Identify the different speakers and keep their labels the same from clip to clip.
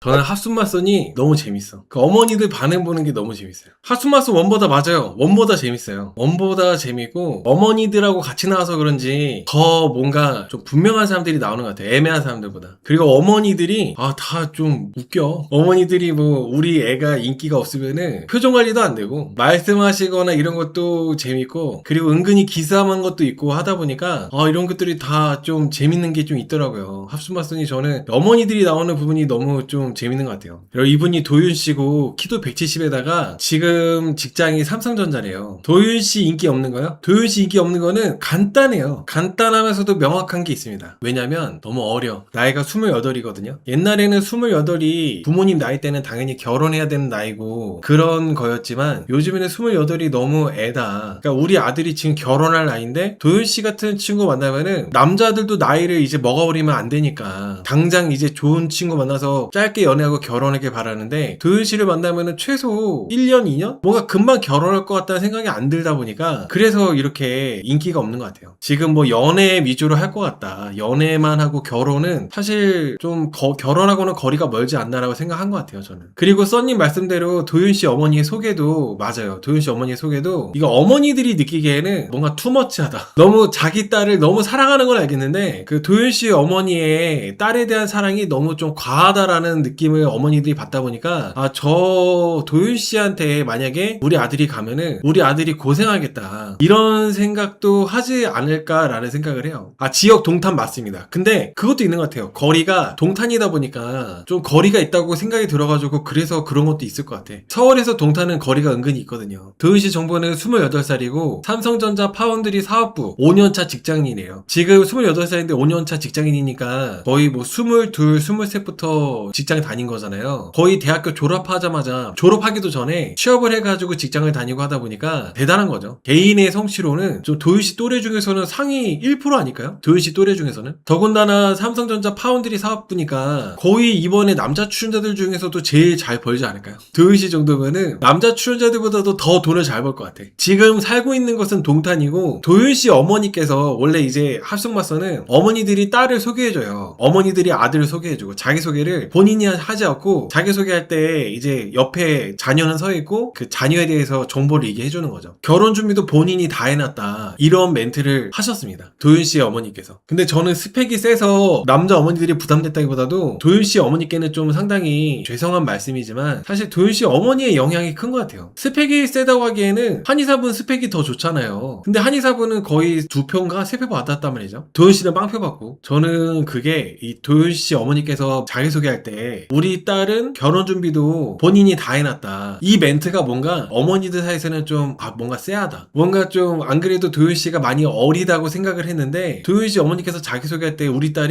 Speaker 1: 저는 핫순마선이 너무 재밌어. 그 어머니들 반응 보는 게 너무 재밌어요. 핫순마선 원보다 맞아요. 원보다 재밌어요. 원보다 재밌고 어머니들하고 같이 나와서 그런지 더 뭔가 좀 분명한 사람들이 나오는 것 같아요. 애매한 사람들보다. 그리고 어머니들이 다 좀 웃겨. 어머니들이 뭐 우리 애가 인기가 없으면은 표정 관리도 안 되고 말씀하시거나 이런 것도 재밌고, 그리고 은근히 기싸움한 것도 있고 하다 보니까 이런 것들이 다 좀 재밌는 게 좀 있더라고요. 핫순마선이 저는 어머니들이 나오는 부분이 너무 좀 재밌는 것 같아요. 그리고 이분이 도윤 씨고 키도 170에다가 지금 직장이 삼성전자래요. 도윤 씨 인기 없는 거요? 도윤 씨 인기 없는 거는 간단해요. 간단하면서도 명확한 게 있습니다. 왜냐면 너무 어려. 나이가 28이거든요. 옛날에는 28이 부모님 나이 때는 당연히 결혼해야 되는 나이고 그런 거였지만 요즘에는 28이 너무 애다. 그러니까 우리 아들이 지금 결혼할 나이인데 도윤 씨 같은 친구 만나면은 남자들도 나이를 이제 먹어버리면 안 되니까 당장 이제 좋은 친구 만나서 짧게 연애하고 결혼하길 바라는데, 도윤 씨를 만나면은 최소 1년, 2년? 뭔가 금방 결혼할 것 같다는 생각이 안 들다 보니까 그래서 이렇게 인기가 없는 것 같아요. 지금 뭐 연애 위주로 할 것 같다. 연애만 하고 결혼은 사실 좀 결혼하고는 거리가 멀지 않나라고 생각한 것 같아요, 저는. 그리고 써님 말씀대로 도윤 씨 어머니의 소개도 맞아요. 도윤 씨 어머니의 소개도 이거 어머니들이 느끼기에는 뭔가 투머치하다. 너무 자기 딸을 너무 사랑하는 건 알겠는데 그 도윤 씨 어머니의 딸에 대한 사랑이 너무 좀 과하다라는 느낌을 어머니들이 받다 보니까 저 도윤 씨한테 만약에 우리 아들이 가면은 우리 아들이 고생하겠다 이런 생각도 하지 않을까라는 생각을 해요. 지역 동탄 맞습니다. 근데 그것도 있는 것 같아요. 거리가 동탄이다 보니까 좀 거리가 있다고 생각이 들어가지고 그래서 그런 것도 있을 것 같아. 서울에서 동탄은 거리가 은근히 있거든요. 도윤 씨 정보는 28살이고 삼성전자 파운드리 사업부 5년차 직장인이에요. 지금 28살인데 5년차 직장인이니까 거의 뭐 22, 23부터 직장 다닌 거잖아요. 거의 대학교 졸업하자마자, 졸업하기도 전에 취업을 해가지고 직장을 다니고 하다 보니까 대단한 거죠. 개인의 성취로는 좀 도윤 씨 또래 중에서는 상위 1% 아닐까요? 도윤 씨 또래 중에서는. 더군다나 삼성전자 파운드리 사업부니까 거의 이번에 남자 출연자들 중에서도 제일 잘 벌지 않을까요? 도윤 씨 정도면은 남자 출연자들보다도 더 돈을 잘 벌 것 같아. 지금 살고 있는 것은 동탄이고 도윤 씨 어머니께서 원래 이제 합숙마서는 어머니들이 딸을 소개해줘요. 어머니들이 아들을 소개해주고 자기소개를 본인이 하지 않고 자기소개할 때 이제 옆에 자녀는 서 있고 그 자녀에 대해서 정보를 얘기해주는 거죠. 결혼 준비도 본인이 다 해놨다 이런 멘트를 하셨습니다. 도윤 씨의 어머니께서. 근데 저는 스펙이 세서 남자 어머니들이 부담됐다기보다도 도윤 씨 어머니께는 좀 상당히 죄송한 말씀이지만 사실 도윤 씨 어머니의 영향이 큰 것 같아요. 스펙이 세다고 하기에는 한의사분 스펙이 더 좋잖아요. 근데 한의사분은 거의 2표인가 3표 받았단 말이죠. 도윤 씨는 빵표 받고. 저는 그게 이 도윤 씨 어머니께서 자기소개할 때 우리 딸은 결혼 준비도 본인이 다 해놨다 이 멘트가 뭔가 어머니들 사이에서는 좀 뭔가 쎄하다, 뭔가 좀 안 그래도 도윤 씨가 많이 어리다고 생각을 했는데 도윤 씨 어머니께서 자기소개할 때 우리 딸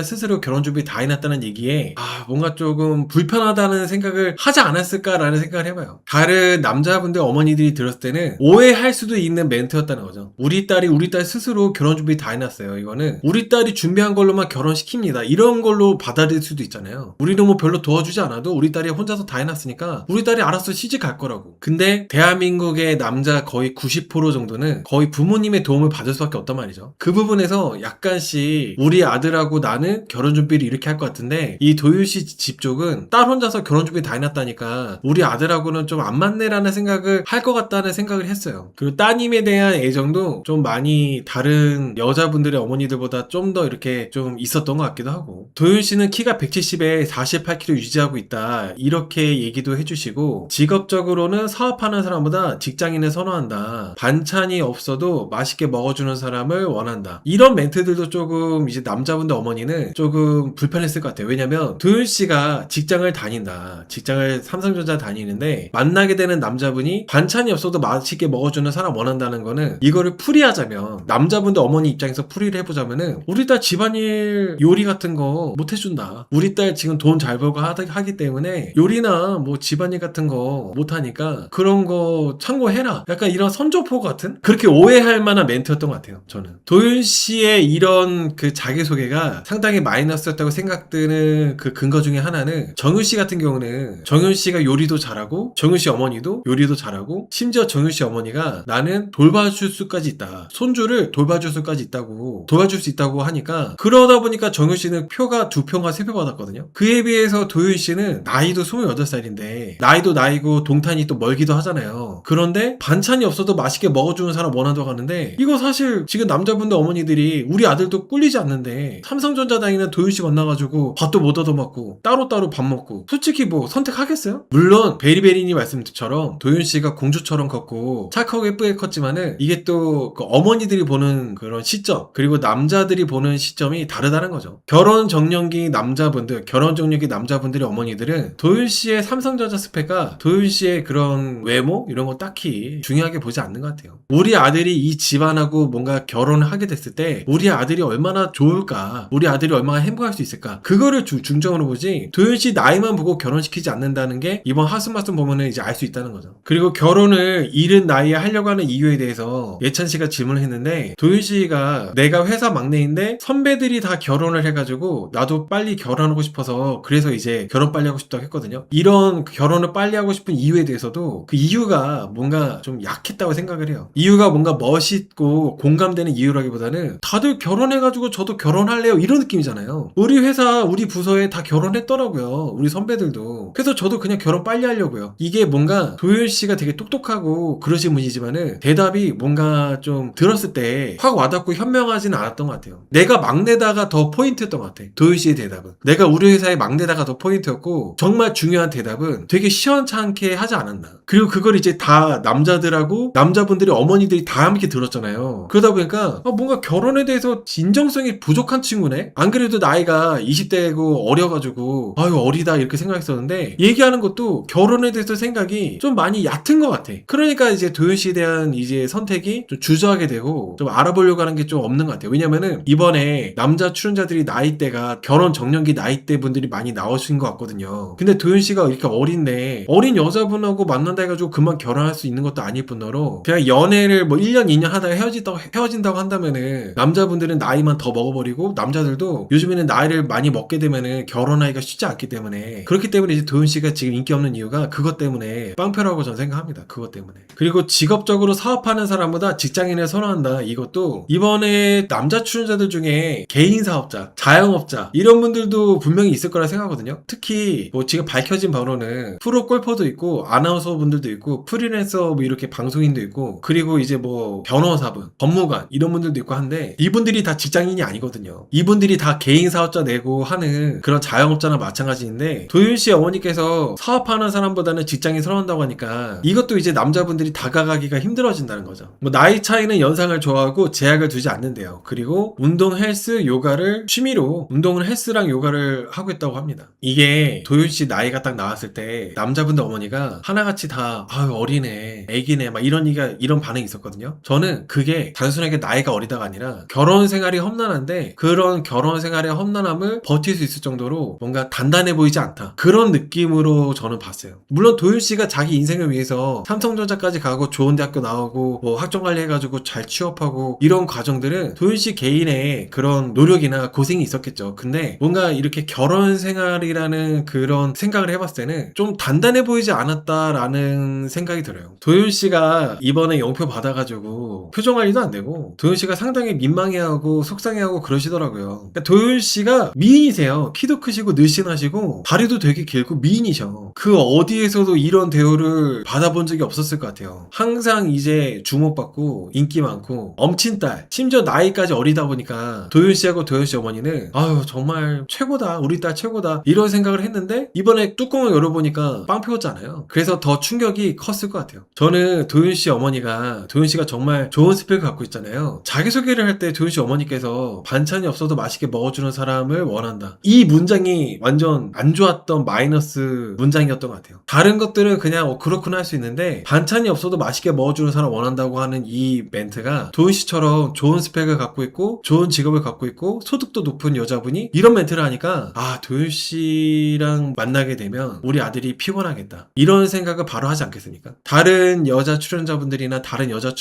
Speaker 1: 스스로 결혼 준비 다 해놨다는 얘기에 뭔가 조금 불편하다는 생각을 하지 않았을까라는 생각을 해봐요. 다른 남자분들 어머니들이 들었을 때는 오해할 수도 있는 멘트였다는 거죠. 우리 딸 스스로 결혼 준비 다 해놨어요. 이거는 우리 딸이 준비한 걸로만 결혼시킵니다 이런 걸로 받아들일 수도 있잖아요. 우리는 뭐 별로 도와주지 않아도 우리 딸이 혼자서 다 해놨으니까 우리 딸이 알아서 시집 갈 거라고. 근데 대한민국의 남자 거의 90% 정도는 거의 부모님의 도움을 받을 수밖에 없단 말이죠. 그 부분에서 약간씩 우리 아들하고 나는 결혼 준비를 이렇게 할 것 같은데 이 도윤 씨 집 쪽은 딸 혼자서 결혼 준비 다 해놨다니까 우리 아들하고는 좀 안 맞네라는 생각을 할 것 같다는 생각을 했어요. 그리고 따님에 대한 애정도 좀 많이 다른 여자분들의 어머니들보다 좀 더 이렇게 좀 있었던 것 같기도 하고, 도윤 씨는 키가 170에 48kg 유지하고 있다 이렇게 얘기도 해주시고, 직업적으로는 사업하는 사람보다 직장인을 선호한다, 반찬이 없어도 맛있게 먹어주는 사람을 원한다 이런 멘트들도 조금 이제 남자분들 어머니는 조금 불편했을 것 같아요. 왜냐면 도윤 씨가 직장을 다닌다, 직장을 삼성전자 다니는데 만나게 되는 남자분이 반찬이 없어도 맛있게 먹어주는 사람 원한다는 거는, 이거를 풀이하자면 남자분들 어머니 입장에서 풀이를 해보자면은 우리 딸 집안일 요리 같은 거 못 해준다, 우리 딸 지금 돈 잘 벌고 하기 때문에 요리나 뭐 집안일 같은 거 못하니까 그런 거 참고해라, 약간 이런 선조포 같은 그렇게 오해할 만한 멘트였던 것 같아요. 저는 도윤 씨의 이런 그 자기소개가 상당히 마이너스였다고 생각드는 그 근거 중에 하나는, 정윤 씨 같은 경우는 정윤 씨가 요리도 잘하고 정윤 씨 어머니도 요리도 잘하고 심지어 정윤 씨 어머니가 나는 돌봐줄 수까지 있다, 손주를 돌봐줄 수까지 있다고, 도와줄 수 있다고 하니까, 그러다 보니까 정윤 씨는 표가 2표인가 3표 받았거든요. 그에 그에 비해서 도윤 씨는 나이도 28살인데 나이도 나이고 동탄이 또 멀기도 하잖아요. 그런데 반찬이 없어도 맛있게 먹어주는 사람 원한다고 하는데 이거 사실 지금 남자분들 어머니들이 우리 아들도 꿀리지 않는데 삼성전자 다니는 도윤 씨 만나가지고 밥도 못 얻어먹고 따로따로 밥 먹고 솔직히 뭐 선택하겠어요? 물론 베리베리님 말씀처럼 도윤 씨가 공주처럼 컸고 착하고 예쁘게 컸지만은 이게 또 그 어머니들이 보는 그런 시점 그리고 남자들이 보는 시점이 다르다는 거죠. 결혼 정년기 남자분들의 어머니들은 도윤 씨의 삼성전자 스펙가 도윤 씨의 그런 외모 이런 거 딱히 중요하게 보지 않는 것 같아요. 우리 아들이 이 집안하고 뭔가 결혼을 하게 됐을 때 우리 아들이 얼마나 좋을까, 우리 아들이 얼마나 행복할 수 있을까, 그거를 중점으로 보지 도윤 씨 나이만 보고 결혼시키지 않는다는 게 이번 하스마스 보면은 이제 알 수 있다는 거죠. 그리고 결혼을 이른 나이에 하려고 하는 이유에 대해서 예찬 씨가 질문을 했는데 도윤 씨가 내가 회사 막내인데 선배들이 다 결혼을 해가지고 나도 빨리 결혼하고 싶어서 그래서 이제 결혼 빨리 하고 싶다고 했거든요. 이런 결혼을 빨리 하고 싶은 이유에 대해서도 그 이유가 뭔가 좀 약했다고 생각을 해요. 이유가 뭔가 멋있고 공감되는 이유라기보다는 다들 결혼해가지고 저도 결혼할래요 이런 느낌이잖아요. 우리 회사 우리 부서에 다 결혼했더라고요. 우리 선배들도. 그래서 저도 그냥 결혼 빨리 하려고요. 이게 뭔가 도윤 씨가 되게 똑똑하고 그러신 분이지만은 대답이 뭔가 좀 들었을 때 확 와닿고 현명하지는 않았던 것 같아요. 내가 막내다가 더 포인트였던 것 같아. 도윤 씨의 대답은. 내가 우리 회사의 막내다가 더 포인트였고 정말 중요한 대답은 되게 시원찮게 하지 않았나. 그리고 그걸 이제 다 남자들하고 남자분들이 어머니들이 다 함께 들었잖아요. 그러다 보니까 뭔가 결혼에 대해서 진정성이 부족한 친구네? 안 그래도 나이가 20대고 어려가지고 아유 어리다 이렇게 생각했었는데 얘기하는 것도 결혼에 대해서 생각이 좀 많이 얕은 것 같아. 그러니까 이제 도윤 씨에 대한 이제 선택이 좀 주저하게 되고 좀 알아보려고 하는 게 좀 없는 것 같아요. 왜냐면은 이번에 남자 출연자들이 나이대가 결혼 정년기 나이대 분들이 많이 나오신 것 같거든요. 근데 도윤 씨가 이렇게 어린데 어린 여자분하고 만난다 해가지고 금방 결혼할 수 있는 것도 아닐 뿐더러 그냥 연애를 뭐 1년 2년 하다가 헤어진다고 한다면은 남자분들은 나이만 더 먹어버리고 남자들도 요즘에는 나이를 많이 먹게 되면은 결혼하기가 쉽지 않기 때문에 그렇기 때문에 이제 도윤 씨가 지금 인기 없는 이유가 그것 때문에 빵표라고 저는 생각합니다. 그것 때문에. 그리고 직업적으로 사업하는 사람보다 직장인을 선호한다. 이것도 이번에 남자 출연자들 중에 개인 사업자, 자영업자 이런 분들도 분명히 있을 거라 생각하거든요. 특히 뭐 지금 밝혀진 바로는 프로 골퍼도 있고 아나운서 분들도 있고 프리랜서 뭐 이렇게 방송인도 있고 그리고 이제 뭐 변호사분, 법무관 이런 분들도 있고 한데 이분들이 다 직장인이 아니거든요. 이분들이 다 개인 사업자 내고 하는 그런 자영업자나 마찬가지인데 도윤 씨 어머니께서 사업하는 사람보다는 직장인 선호한다고 하니까 이것도 이제 남자분들이 다가가기가 힘들어진다는 거죠. 뭐 나이 차이는 연상을 좋아하고 제약을 두지 않는데요. 그리고 운동, 헬스, 요가를 취미로 운동을 헬스랑 요가를 하고 있다고 합니다. 이게 도윤 씨 나이가 딱 나왔을 때 남자분들 어머니가 하나같이 다 아유 어리네, 애기네 막 이런 반응이 있었거든요. 저는 그게 단순하게 나이가 어리다가 아니라 결혼 생활이 험난한데 그런 결혼 생활의 험난함을 버틸 수 있을 정도로 뭔가 단단해 보이지 않다. 그런 느낌으로 저는 봤어요. 물론 도윤 씨가 자기 인생을 위해서 삼성전자까지 가고 좋은 대학교 나오고 뭐 학점 관리해가지고 잘 취업하고 이런 과정들은 도윤 씨 개인의 그런 노력이나 고생이 있었겠죠. 근데 뭔가 이렇게 결혼 생활이라는 그런 생각을 해봤을 때는 좀 단단해 보이지 않았다라는 생각이 들어요. 도윤 씨가 이번에 영표 받아가지고 표정 관리도 안 되고 도윤 씨가 상당히 민망해하고 속상해하고 그러시더라고요. 그러니까 도윤 씨가 미인이세요. 키도 크시고 늘씬하시고 다리도 되게 길고 미인이셔. 그 어디에서도 이런 대우를 받아본 적이 없었을 것 같아요. 항상 이제 주목받고 인기 많고 엄친딸 심지어 나이까지 어리다 보니까 도윤 씨하고 도윤 씨 어머니는 아유 정말 최고다 우리 딸 최고다 이런 생각을 했는데 이번에 뚜껑을 열어보니까 빵표였잖아요. 그래서 더 충격이 컸을 것 같아요. 저는 도윤 씨 어머니가 도윤 씨가 정말 좋은 스펙을 갖고 있잖아요. 자기소개를 할 때 도윤 씨 어머니께서 반찬이 없어도 맛있게 먹어주는 사람을 원한다. 이 문장이 완전 안 좋았던 마이너스 문장이었던 것 같아요. 다른 것들은 그냥 그렇구나 할 수 있는데 반찬이 없어도 맛있게 먹어주는 사람 원한다고 하는 이 멘트가 도윤 씨처럼 좋은 스펙을 갖고 있고 좋은 직업을 갖고 있고 소득도 높은 여자분이 이런 멘트를 하니까 아 도윤 씨랑 만나게 되면 우리 아들이 피곤하겠다 이런 생각을 바로 하지 않겠습니까? 다른 여자 출연자분들이나 다른 여자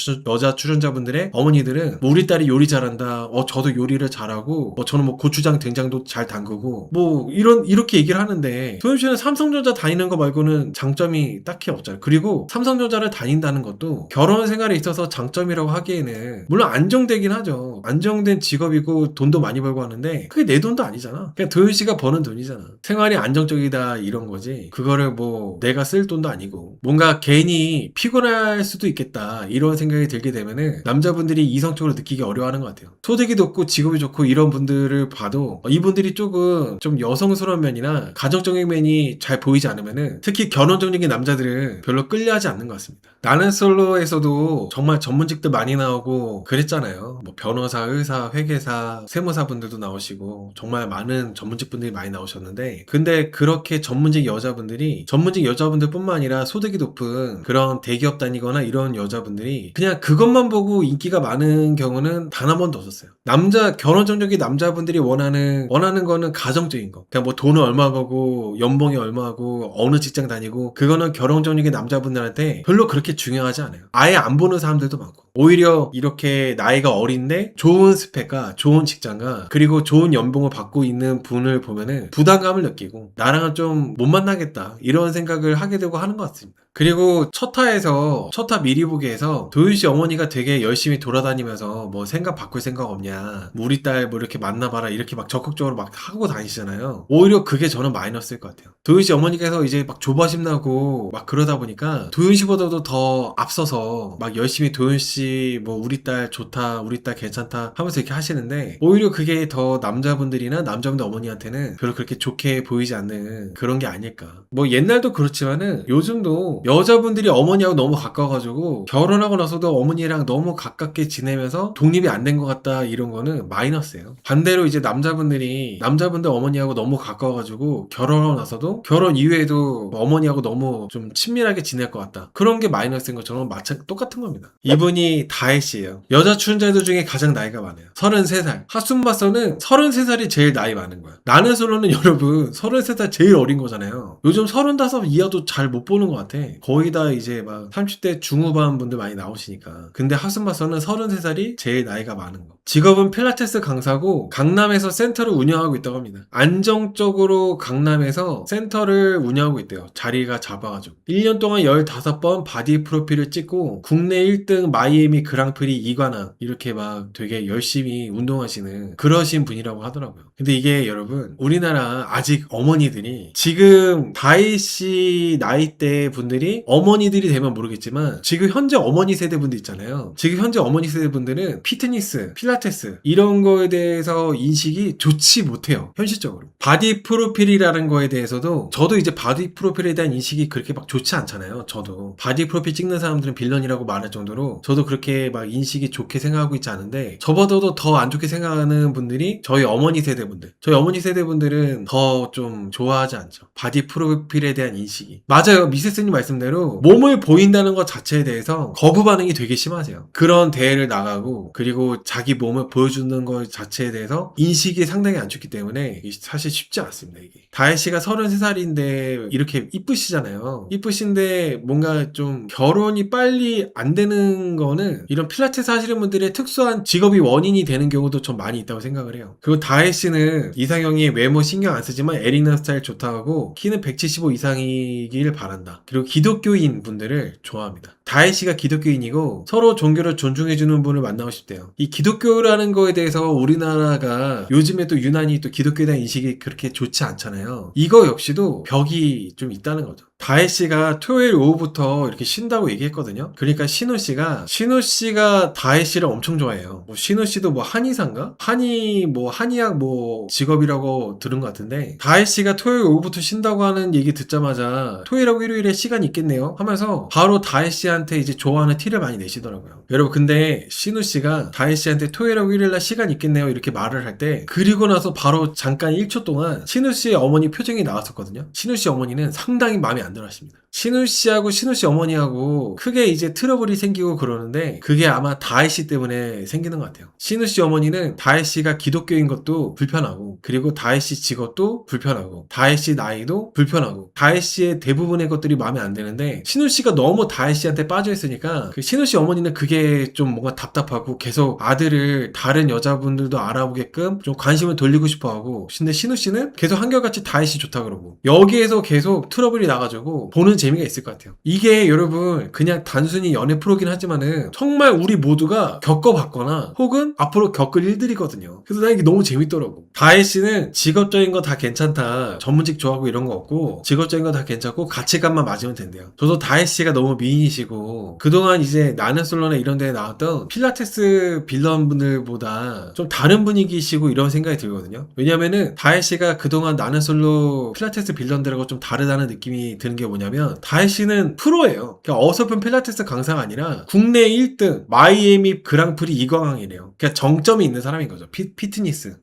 Speaker 1: 출연자분들의 어머니들은 뭐 우리 딸이 요리 잘한다 저도 요리를 잘하고 저는 뭐 고추장 된장도 잘 담그고 뭐 이렇게 얘기를 하는데 도윤 씨는 삼성전자 다니는 다니는 거 말고는 장점이 딱히 없잖아요. 그리고 삼성전자를 다닌다는 것도 결혼 생활에 있어서 장점이라고 하기에는 물론 안정되긴 하죠. 안정된 직업이고 돈도 많이 벌고 하는데 그게 내 돈도 아니잖아. 그냥 도현 씨가 버는 돈이잖아. 생활이 안정적이다 이런 거지. 그거를 뭐 내가 쓸 돈도 아니고 뭔가 괜히 피곤할 수도 있겠다 이런 생각이 들게 되면은 남자분들이 이성적으로 느끼기 어려워하는 것 같아요. 소득이 높고 직업이 좋고 이런 분들을 봐도 이분들이 조금 좀 여성스러운 면이나 가정적인 면이 잘 보이지 않으면은 특히 결혼적인 남자들은 별로 끌려하지 않는 것 같습니다. 나는 솔로에서도 정말 전문직들 많이 나오고 그랬잖아요. 뭐 변호사, 의사, 회계사, 세무사 분들도 나오시고 정말 많은 전문직 분들이 많이 나오셨는데 근데 그렇게 전문직 여자분들 뿐만 아니라 소득이 높은 그런 대기업 다니거나 이런 여자분들이 그냥 그것만 보고 인기가 많은 경우는 단 한 번도 없었어요. 결혼 전적인 남자분들이 원하는 거는 가정적인 거. 그냥 뭐 돈을 얼마 벌고 연봉이 얼마고 어느 직장 다니고 그거는 결혼 전적인 남자분들한테 별로 그렇게 중요하지 않아요. 아예 안 보는 사람들도 많고. 오히려 이렇게 나이가 어린데 좋은 스펙과 좋은 직장과 그리고 좋은 연봉을 받고 있는 분을 보면은 부담감을 느끼고 나랑은 좀 못 만나겠다 이런 생각을 하게 되고 하는 것 같습니다. 그리고 첫 타 미리 보기에서 도윤씨 어머니가 되게 열심히 돌아다니면서 뭐 바꿀 생각 없냐 뭐 우리 딸 뭐 이렇게 만나봐라 이렇게 막 적극적으로 막 하고 다니시잖아요. 오히려 그게 저는 마이너스일 것 같아요. 도윤씨 어머니께서 이제 막 조바심 나고 막 그러다 보니까 도윤씨보다도 더 앞서서 막 열심히 도윤씨 뭐 우리 딸 좋다 우리 딸 괜찮다 하면서 이렇게 하시는데 오히려 그게 더 남자분들 어머니한테는 별로 그렇게 좋게 보이지 않는 그런 게 아닐까. 뭐 옛날도 그렇지만은 요즘도 여자분들이 어머니하고 너무 가까워가지고 결혼하고 나서도 어머니랑 너무 가깝게 지내면서 독립이 안 된 것 같다 이런 거는 마이너스예요. 반대로 이제 남자분들 어머니하고 너무 가까워가지고 결혼하고 나서도 결혼 이후에도 어머니하고 너무 좀 친밀하게 지낼 것 같다. 그런 게 마이너스인 것처럼 똑같은 겁니다. 이분이 다혜씨예요. 여자 출연자들 중에 가장 나이가 많아요. 33살. 하순바서는 33살이 제일 나이 많은 거야. 나는 솔로는 여러분 33살 제일 어린 거잖아요. 요즘 35 이하도 잘 못 보는 것 같아. 거의 다 이제 막 30대 중후반 분들 많이 나오시니까. 근데 하순바서는 33살이 제일 나이가 많은 거. 직업은 필라테스 강사고 강남에서 센터를 운영하고 있다고 합니다. 안정적으로 강남에서 센터를 운영하고 있대요. 자리가 잡아가지고 1년 동안 15번 바디 프로필을 찍고 국내 1등 마이애미 그랑프리 2관왕 이렇게 막 되게 열심히 운동하시는 그러신 분이라고 하더라고요. 근데 이게 여러분 우리나라 아직 어머니들이 지금 다희씨 나이대 분들이 어머니들이 되면 모르겠지만 지금 현재 어머니 세대 분들 있잖아요. 지금 현재 어머니 세대 분들은 피트니스, 필라테스 이런 거에 대해서 인식이 좋지 못해요. 현실적으로. 바디 프로필이라는 거에 대해서도 저도 이제 바디 프로필에 대한 인식이 그렇게 막 좋지 않잖아요. 저도 바디 프로필 찍는 사람들은 빌런이라고 말할 정도로 저도 그렇게 막 인식이 좋게 생각하고 있지 않은데 저보다도 더 안 좋게 생각하는 분들이 저희 어머니 세대분들은 더 좀 좋아하지 않죠. 바디 프로필에 대한 인식이. 맞아요. 미세스님 말씀대로 몸을 보인다는 것 자체에 대해서 거부 반응이 되게 심하세요. 그런 대회를 나가고 그리고 자기 몸을 보여주는 것 자체에 대해서 인식이 상당히 안 좋기 때문에 사실 쉽지 않습니다. 이게. 다혜씨가 33살인데 이렇게 이쁘시잖아요. 이쁘신데 뭔가 좀 결혼이 빨리 안 되는 거는 이런 필라테스 하시는 분들의 특수한 직업이 원인이 되는 경우도 좀 많이 있다고 생각을 해요. 그리고 다혜씨는 이상형이 외모 신경 안 쓰지만 에리나 스타일 좋다고 하고 키는 175 이상이길 바란다. 그리고 기독교인 분들을 좋아합니다. 다혜씨가 기독교인이고 서로 종교를 존중해주는 분을 만나고 싶대요. 이 기독교라는 거에 대해서 우리나라가 요즘에 또 유난히 또 기독교에 대한 인식이 그렇게 좋지 않잖아요. 이거 역시도 벽이 좀 있다는 거죠. 다혜씨가 토요일 오후부터 이렇게 쉰다고 얘기했거든요. 그러니까 신우씨가 다혜씨를 엄청 좋아해요. 뭐 신우씨도 뭐 한의사인가? 한의학 직업이라고 들은 것 같은데 다혜씨가 토요일 오후부터 쉰다고 하는 얘기 듣자마자 토요일하고 일요일에 시간 있겠네요 하면서 바로 다혜씨한테 이제 좋아하는 티를 많이 내시더라고요. 여러분 근데 신우씨가 다혜씨한테 토요일하고 일요일날 시간 있겠네요 이렇게 말을 할 때 그리고 나서 바로 잠깐 1초 동안 신우씨의 어머니 표정이 나왔었거든요. 신우씨 어머니는 상당히 마음에 안 안 들어하십니다. 신우 씨하고 신우 씨 어머니하고 크게 이제 트러블이 생기고 그러는데 그게 아마 다혜 씨 때문에 생기는 것 같아요. 신우 씨 어머니는 다혜 씨가 기독교인 것도 불편하고, 그리고 다혜 씨 직업도 불편하고, 다혜 씨 나이도 불편하고, 다혜 씨의 대부분의 것들이 마음에 안 드는데 신우 씨가 너무 다혜 씨한테 빠져 있으니까 그 신우 씨 어머니는 그게 좀 뭔가 답답하고 계속 아들을 다른 여자분들도 알아보게끔 좀 관심을 돌리고 싶어하고, 근데 신우 씨는 계속 한결같이 다혜 씨 좋다 그러고, 여기에서 계속 트러블이 나가지고 보는 재미가 있을 것 같아요. 이게 여러분 그냥 단순히 연애 프로긴 하지만은 정말 우리 모두가 겪어봤거나 혹은 앞으로 겪을 일들이거든요. 그래서 난 이게 너무 재밌더라고. 다혜 씨는 직업적인 거 다 괜찮다, 전문직 좋아하고 이런 거 없고 직업적인 거 다 괜찮고 가치관만 맞으면 된대요. 저도 다혜 씨가 너무 미인이시고 그동안 이제 나는 솔로나 이런 데에 나왔던 필라테스 빌런분들보다 좀 다른 분위기시고 이런 생각이 들거든요. 왜냐면은 다혜 씨가 그동안 나는 솔로 필라테스 빌런들하고 좀 다르다는 느낌이 드는 게 뭐냐면, 다혜 씨는 프로예요. 그러니까 어설픈 필라테스 강사가 아니라 국내 1등 마이애미 그랑프리 2관왕이래요. 그러니까 정점이 있는 사람인 거죠.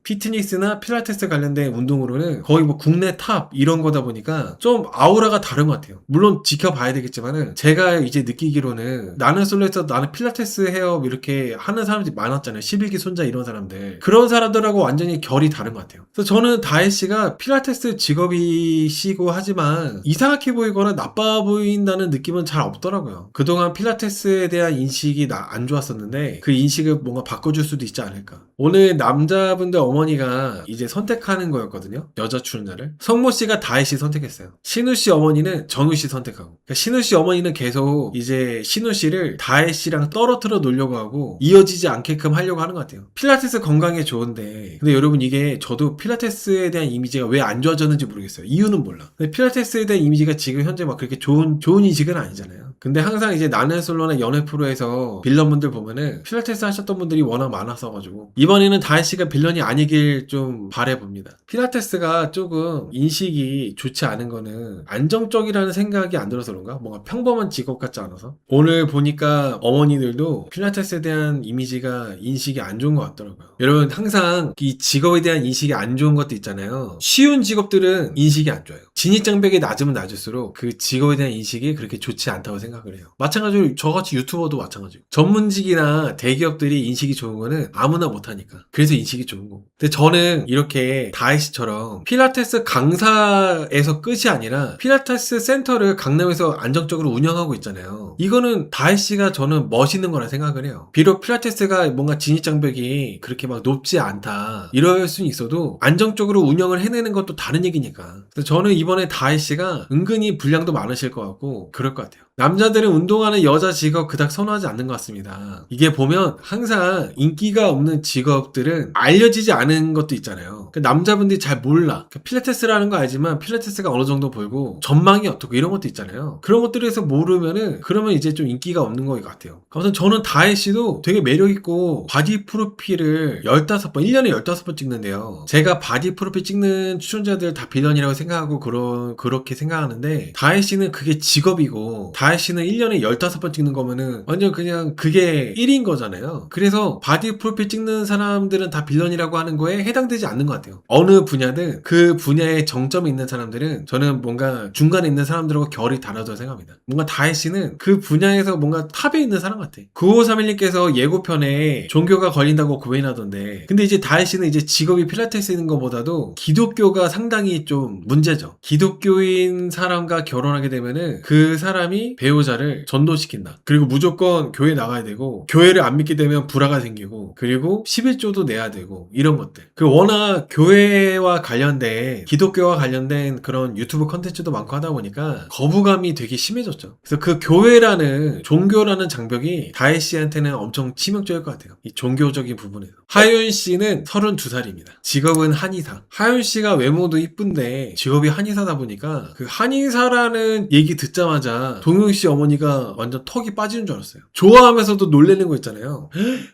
Speaker 1: 피트니스나 필라테스 관련된 운동으로는 거의 뭐 국내 탑 이런 거다 보니까 좀 아우라가 다른 것 같아요. 물론 지켜봐야 되겠지만은 제가 이제 느끼기로는 나는 솔로에서 나는 필라테스 해요 이렇게 하는 사람들이 많았잖아요. 11기 손자 이런 사람들. 그런 사람들하고 완전히 결이 다른 것 같아요. 그래서 저는 다혜 씨가 필라테스 직업이시고 하지만 이상하게 보이거나 나빠 보인다는 느낌은 잘 없더라고요. 그동안 필라테스에 대한 인식이 안 좋았었는데 그 인식을 뭔가 바꿔줄 수도 있지 않을까. 오늘 남자분들 어머니가 이제 선택하는 거였거든요. 여자 출연자를. 성모 씨가 다혜 씨 선택했어요. 신우 씨 어머니는 전우 씨 선택하고. 그러니까 신우 씨 어머니는 계속 이제 신우 씨를 다혜 씨랑 떨어뜨려 놓으려고 하고 이어지지 않게끔 하려고 하는 것 같아요. 필라테스 건강에 좋은데, 근데 여러분 이게 저도 필라테스에 대한 이미지가 왜 안 좋아졌는지 모르겠어요. 이유는 몰라. 근데 필라테스에 대한 이미지가 지금 현재 막 그렇게 좋은 인식은 아니잖아요. 근데 항상 이제 나는 솔로나 연애 프로에서 빌런분들 보면은 필라테스 하셨던 분들이 워낙 많았어가지고 이번에는 다혜 씨가 빌런이 아니길 좀 바라봅니다. 필라테스가 조금 인식이 좋지 않은 거는 안정적이라는 생각이 안 들어서 그런가? 뭔가 평범한 직업 같지 않아서. 오늘 보니까 어머니들도 필라테스에 대한 이미지가 인식이 안 좋은 것 같더라고요. 여러분 항상 이 직업에 대한 인식이 안 좋은 것도 있잖아요. 쉬운 직업들은 인식이 안 좋아요. 진입장벽이 낮으면 낮을수록 그 직업에 대한 인식이 그렇게 좋지 않다고 생각을 해요. 마찬가지로 저같이 유튜버도 마찬가지고 전문직이나 대기업들이 인식이 좋은 거는 아무나 못하니까, 그래서 인식이 좋은 거고. 근데 저는 이렇게 다혜 씨처럼 필라테스 강사에서 끝이 아니라 필라테스 센터를 강남에서 안정적으로 운영하고 있잖아요. 이거는 다혜 씨가 저는 멋있는 거라 생각을 해요. 비록 필라테스가 뭔가 진입장벽이 그렇게 막 높지 않다 이럴 수는 있어도 안정적으로 운영을 해내는 것도 다른 얘기니까. 그래서 저는 이번에 다혜 씨가 은근히 분량도 많으실 것 같고 그럴 것 같아요. 남자들은 운동하는 여자 직업 그닥 선호하지 않는 것 같습니다. 이게 보면 항상 인기가 없는 직업들은 알려지지 않은 것도 있잖아요. 그러니까 남자분들이 잘 몰라. 그러니까 필라테스라는 거 알지만 필라테스가 어느 정도 보이고 전망이 어떻고 이런 것도 있잖아요. 그런 것들에서 모르면은 그러면 이제 좀 인기가 없는 것 같아요. 아무튼 저는 다혜 씨도 되게 매력있고 바디 프로필을 15번, 1년에 15번 찍는데요. 제가 바디 프로필 찍는 출연자들 다 빌런이라고 생각하고 그렇게 생각하는데 다혜 씨는 그게 직업이고 다혜 씨는 1년에 15번 찍는 거면은 완전 그냥 그게 1인 거잖아요. 그래서 바디 프로필 찍는 사람들은 다 빌런이라고 하는 거에 해당되지 않는 것 같아요. 어느 분야든 그 분야에 정점이 있는 사람들은 저는 뭔가 중간에 있는 사람들하고 결이 다르다고 생각합니다. 뭔가 다혜 씨는 그 분야에서 뭔가 탑에 있는 사람 같아. 9531님께서 예고편에 종교가 걸린다고 고민하던데, 근데 이제 다혜 씨는 이제 직업이 필라테스인 것보다도 기독교가 상당히 좀 문제죠. 기독교인 사람과 결혼하게 되면은 그 사람이 배우자를 전도시킨다. 그리고 무조건 교회 나가야 되고, 교회를 안 믿게 되면 불화가 생기고, 그리고 11조도 내야 되고, 이런 것들. 워낙 교회와 관련된, 기독교와 관련된 그런 유튜브 컨텐츠도 많고 하다 보니까 거부감이 되게 심해졌죠. 그래서 그 교회라는, 종교라는 장벽이 다혜 씨한테는 엄청 치명적일 것 같아요. 이 종교적인 부분에서. 하윤 씨는 32살입니다. 직업은 한의사. 하윤 씨가 외모도 이쁜데 직업이 한의사다 보니까 그 한의사라는 얘기 듣자마자 동영 씨 어머니가 완전 턱이 빠지는 줄 알았어요. 좋아하면서도 놀래는 거 있잖아요.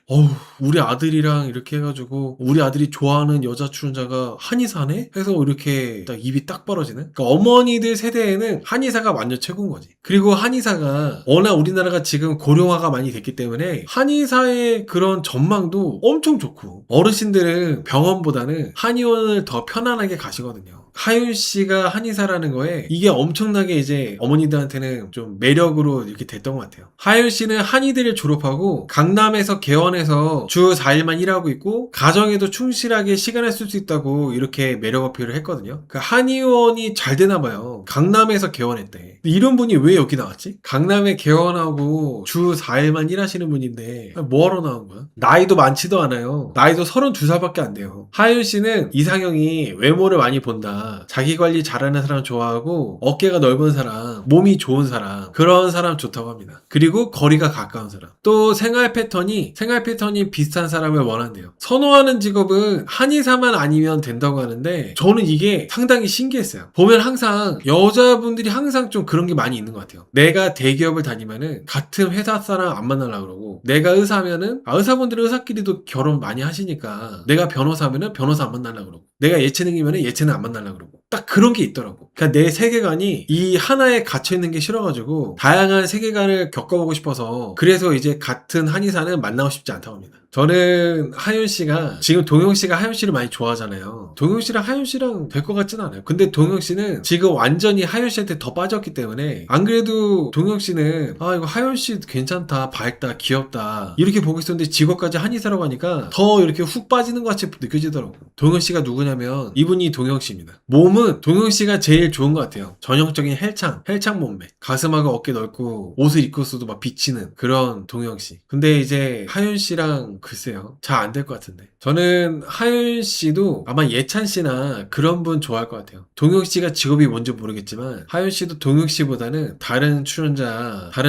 Speaker 1: 어우, 우리 아들이랑 이렇게 해가지고 우리 아들이 좋아하는 여자 출연자가 한의사네? 해서 이렇게 딱 입이 딱 벌어지는? 그러니까 어머니들 세대에는 한의사가 완전 최고인 거지. 그리고 한의사가 워낙 우리나라가 지금 고령화가 많이 됐기 때문에 한의사의 그런 전망도 엄청 좋고, 어르신들은 병원보다는 한의원을 더 편안하게 가시거든요. 하윤 씨가 한의사라는 거에 이게 엄청나게 이제 어머니들한테는 좀 매력으로 이렇게 됐던 것 같아요. 하윤 씨는 한의대를 졸업하고 강남에서 개원해서 주 4일만 일하고 있고 가정에도 충실하게 시간을 쓸 수 있다고 이렇게 매력 어필을 했거든요. 그 한의원이 잘 되나 봐요. 강남에서 개원했대. 이런 분이 왜 여기 나왔지? 강남에 개원하고 주 4일만 일하시는 분인데 뭐하러 나온 거야? 나이도 많지도 않아요. 나이도 32살밖에 안 돼요. 하윤 씨는 이상형이 외모를 많이 본다. 자기 관리 잘하는 사람 좋아하고 어깨가 넓은 사람, 몸이 좋은 사람, 그런 사람 좋다고 합니다. 그리고 거리가 가까운 사람. 또 생활 패턴이 비슷한 사람을 원한대요. 선호하는 직업은 한의사만 아니면 된다고 하는데 저는 이게 상당히 신기했어요. 보면 항상 여자분들이 항상 좀 그런 게 많이 있는 것 같아요. 내가 대기업을 다니면은 같은 회사 사람 안 만나려고 그러고, 내가 의사면은 의사분들은 의사끼리도 결혼 많이 하시니까 내가 변호사면은 변호사 안 만나려고 그러고, 내가 예체능이면은 예체능 안 만나려고 그러고, 딱 그런 게 있더라고. 그러니까 내 세계관이 이 하나에 갇혀 있는 게 싫어가지고 다양한 세계관을 겪어보고 싶어서, 그래서 이제 같은 한의사는 만나고 싶지 않다고 합니다. 저는 하윤 씨가, 지금 동영 씨가 하윤 씨를 많이 좋아하잖아요. 동영 씨랑 하윤 씨랑 될 것 같진 않아요. 근데 동영 씨는 지금 완전히 하윤 씨한테 더 빠졌기 때문에, 안 그래도 동영 씨는 아 이거 하윤 씨 괜찮다, 밝다, 귀엽다 이렇게 보고 있었는데 직업까지 한의사라고 하니까 더 이렇게 훅 빠지는 것 같이 느껴지더라고. 동영 씨가 누구냐면 이분이 동영 씨입니다. 몸은 동영 씨가 제일 좋은 것 같아요. 전형적인 헬창 몸매, 가슴하고 어깨 넓고 옷을 입고 있어도 막 비치는 그런 동영 씨. 근데 이제 하윤 씨랑 글쎄요, 잘 안 될 것 같은데. 저는 하윤 씨도 아마 예찬 씨나 그런 분 좋아할 것 같아요. 동영 씨가 직업이 뭔지 모르겠지만 하윤 씨도 동영 씨보다는 다른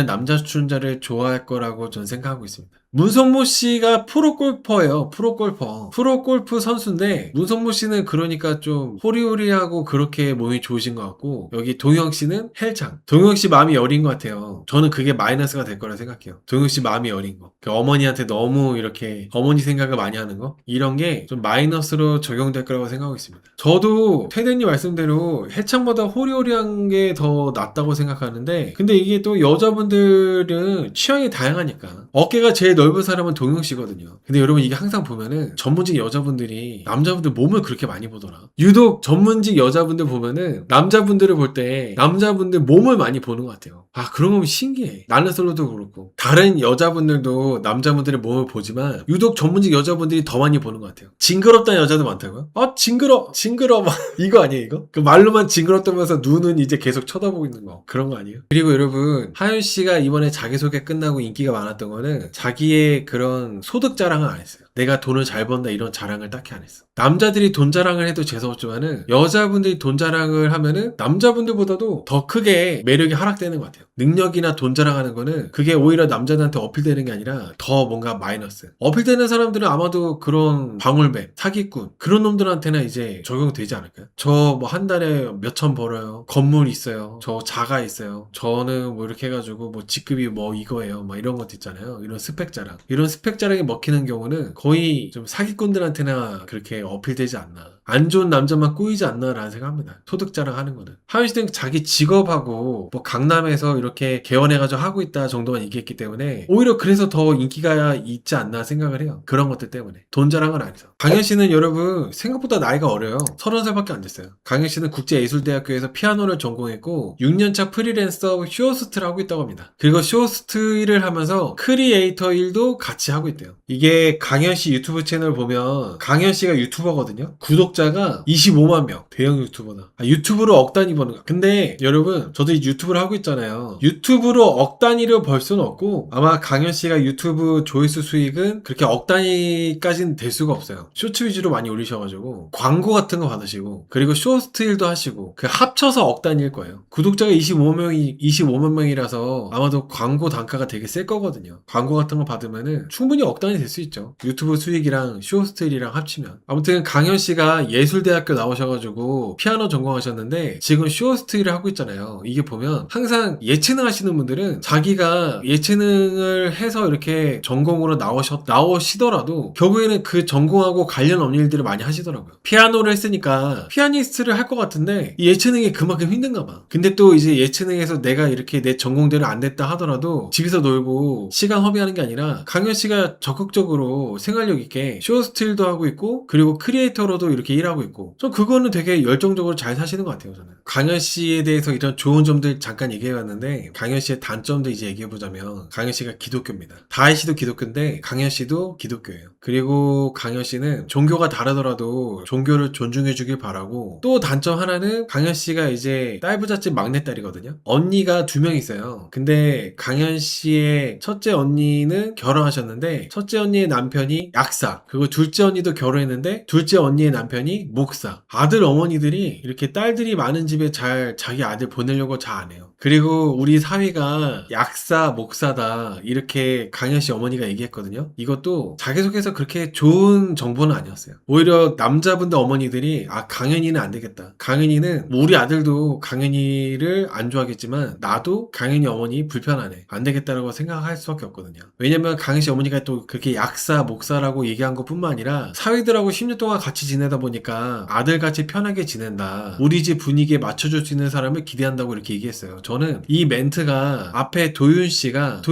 Speaker 1: 남자 출연자를 좋아할 거라고 저는 생각하고 있습니다. 문성모 씨가 프로골퍼예요. 프로골프 선수인데, 문성모 씨는 그러니까 좀 호리호리하고 그렇게 몸이 좋으신 것 같고, 여기 동영 씨는 헬창. 동영 씨 마음이 어린 것 같아요. 저는 그게 마이너스가 될 거라 생각해요. 동영 씨 마음이 어린 거. 그 어머니한테 너무 이렇게 어머니 생각을 많이 하는 거, 이런 게 좀 마이너스로 적용될 거라고 생각하고 있습니다. 저도 태대님 말씀대로 헬창보다 호리호리한 게 더 낫다고 생각하는데, 근데 이게 또 여자분들은 취향이 다양하니까 어깨가 제일 넓은 사람은 동영 씨거든요. 근데 여러분, 이게 항상 보면은 전문직 여자분들이 남자분들 몸을 그렇게 많이 보더라. 유독 전문직 여자분들 보면은 남자분들을 볼 때 남자분들 몸을 많이 보는 것 같아요. 아, 그런 거면 신기해. 나는 솔로도 그렇고 다른 여자분들도 남자분들의 몸을 보지만 유독 전문직 여자분들이 더 많이 보는 것 같아요. 징그럽다는 여자도 많다고요? 아, 징그러 이거 아니에요, 이거? 그 말로만 징그럽다면서 눈은 이제 계속 쳐다보고 있는 거, 그런 거 아니에요? 그리고 여러분, 하윤 씨가 이번에 자기소개 끝나고 인기가 많았던 거는 자기의 그런 소득 자랑을 안 했어요. 내가 돈을 잘 번다 이런 자랑을 딱히 안 했어. 남자들이 돈 자랑을 해도 재수없지만은 여자분들이 돈 자랑을 하면은 남자분들보다도 더 크게 매력이 하락되는 것 같아요. 능력이나 돈 자랑하는 거는 그게 오히려 남자들한테 어필되는 게 아니라 더 뭔가 마이너스. 어필되는 사람들은 아마도 그런 방울배, 사기꾼, 그런 놈들한테는 이제 적용되지 않을까요? 저 뭐 한 달에 몇천 벌어요. 건물 있어요. 저 자가 있어요. 저는 뭐 이렇게 해가지고 뭐 직급이 뭐 이거예요. 막 이런 것도 있잖아요. 이런 스펙 자랑. 이런 스펙 자랑이 먹히는 경우는 거의 좀 사기꾼들한테나 그렇게 어필되지 않나. 안 좋은 남자만 꼬이지 않나라는 생각합니다. 소득 자랑하는 거는. 하윤 씨는 자기 직업하고 뭐 강남에서 이렇게 개원해가지고 하고 있다 정도만 얘기했기 때문에 오히려 그래서 더 인기가 있지 않나 생각을 해요. 그런 것들 때문에. 돈 자랑은 안 해서. 강현 씨는 여러분 생각보다 나이가 어려요. 30살밖에 안 됐어요. 강현 씨는 국제예술대학교에서 피아노를 전공했고 6년차 프리랜서 쇼호스트를 하고 있다고 합니다. 그리고 쇼호스트 일을 하면서 크리에이터 일도 같이 하고 있대요. 이게 강현 씨 유튜브 채널 보면 강현 씨가 유튜버거든요. 구독자가 25만 명. 대형 유튜버다. 유튜브로 억 단위 버는 거. 근데 여러분, 저도 유튜브를 하고 있잖아요. 유튜브로 억 단위를 벌 수는 없고, 아마 강현 씨가 유튜브 조회수 수익은 그렇게 억 단위까지는 될 수가 없어요. 쇼츠 위주로 많이 올리셔가지고 광고 같은 거 받으시고, 그리고 쇼호스트 일도 하시고, 그 합쳐서 억 단위일 거예요. 구독자가 25만 명이라서 아마도 광고 단가가 되게 셀 거거든요. 광고 같은 거 받으면은 충분히 억 단위 될 수 있죠. 유튜브 수익이랑 쇼호스트 일이랑 합치면. 아무튼 강현 씨가 예술대학교 나오셔가지고 피아노 전공하셨는데 지금 쇼호스트 일을 하고 있잖아요. 이게 보면 항상 예체능 하시는 분들은 자기가 예체능을 해서 이렇게 전공으로 나오시더라도 결국에는 그 전공하고 관련 없는 일들을 많이 하시더라고요. 피아노를 했으니까 피아니스트를 할 것 같은데 이 예체능이 그만큼 힘든가 봐. 근데 또 이제 예체능에서 내가 이렇게 내 전공대로 안 됐다 하더라도 집에서 놀고 시간 허비하는 게 아니라 강현 씨가 적극적으로 생활력 있게 쇼호스트 일도 하고 있고, 그리고 크리에이터로도 이렇게 일하고 있고, 저 그거는 되게 열정적으로 잘 사시는 것 같아요. 저는 강현 씨에 대해서 이런 좋은 점들 잠깐 얘기해봤는데, 강현 씨의 단점도 이제 얘기해보자면, 강현 씨가 기독교입니다. 다혜 씨도 기독교인데 강현 씨도 기독교예요. 그리고 강현 씨는 종교가 다르더라도 종교를 존중해주길 바라고, 또 단점 하나는 강현 씨가 이제 딸부잣집 막내딸이거든요. 언니가 2명 있어요. 근데 강현 씨의 첫째 언니는 결혼하셨는데, 첫째 언니의 남편이 약사, 그리고 둘째 언니도 결혼했는데 둘째 언니의 남편이 목사. 아들 어머니들이 이렇게 딸들이 많은 집에 잘 자기 아들 보내려고 잘 안 해요. 그리고 우리 사위가 약사, 목사다 이렇게 강현 씨 어머니가 얘기했거든요. 이것도 자기소개서 그렇게 좋은 정보는 아니었어요. 오히려 남자분들 어머니들이 강현이는 안 되겠다. 강현이는 뭐 우리 아들도 강현이를 안 좋아하겠지만 나도 강현이 어머니 불편하네. 안 되겠다라고 생각할 수밖에 없거든요. 왜냐면 강현 씨 어머니가 또 그렇게 약사, 목사라고 얘기한 것뿐만 아니라 사위들하고 10년 동안 같이 지내다 보니까 아들같이 편하게 지낸다. 우리 집 분위기에 맞춰줄 수 있는 사람을 기대한다고 이렇게 얘기했어요. 저는 이 멘트가 앞에 도윤 씨가